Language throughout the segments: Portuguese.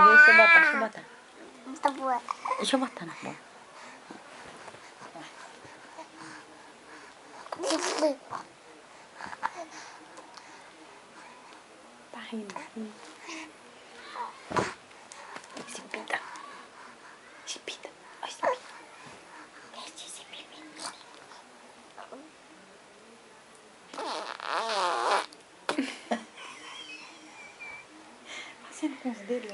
Deixa eu botar. Tá boa. Deixa eu botar na bola. Tá rindo. Esse pita. Esse pita. Olha esse pita. Esse pita. Fazendo com os dedos.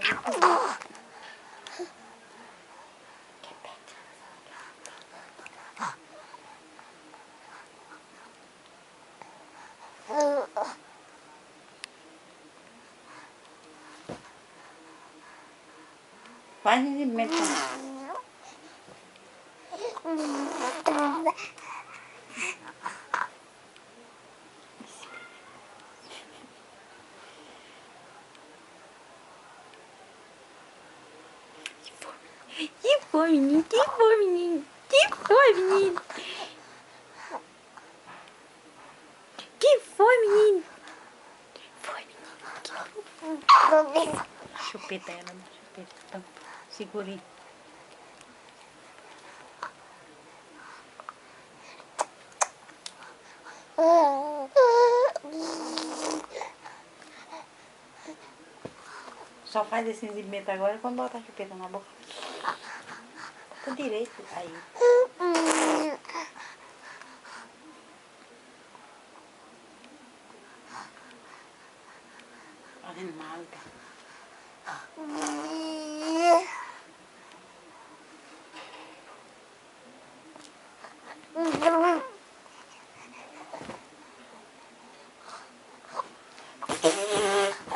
Faz exibimento. Que foi, menino? Que foi, menino? Que foi, menino? Que foi, menino? Foi, menino. Chupeta ela, né? Chupeta. Então, segura aí. Só faz esse exibimento agora quando botar a chupeta na boca. Tá direito. Aí. Fazendo malga.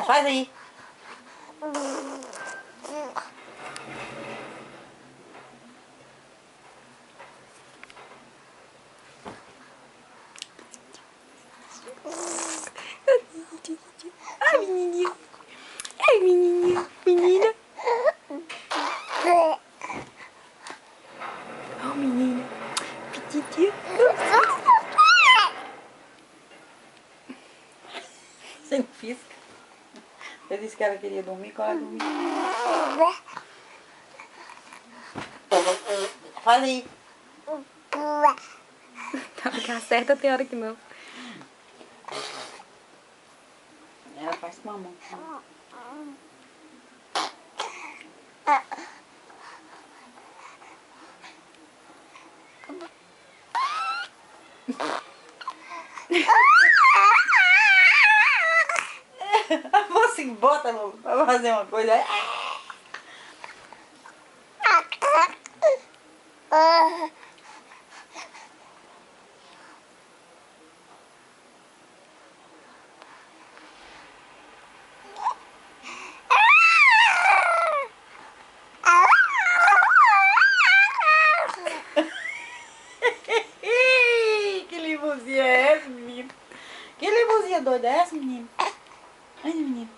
Faz aí. Ai, menininha. Ai, menininha. Menina. Oh, menina. Pititinha. Sem fisca. Eu disse que ela queria dormir, qual ela dormir? Faz aí. Tá, porque acerta, tem hora que não. Ela faz com a mão. A moça bota pra fazer uma coisa. Que limussinha é essa, menino? Que limussinha doida é essa, menino? Ai, menino.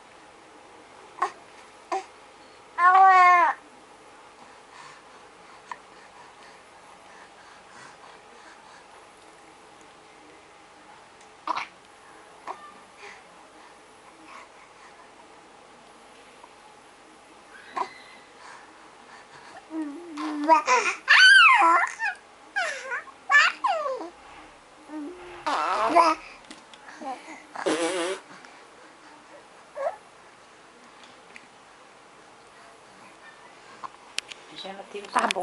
Já ela tira. Tá bom.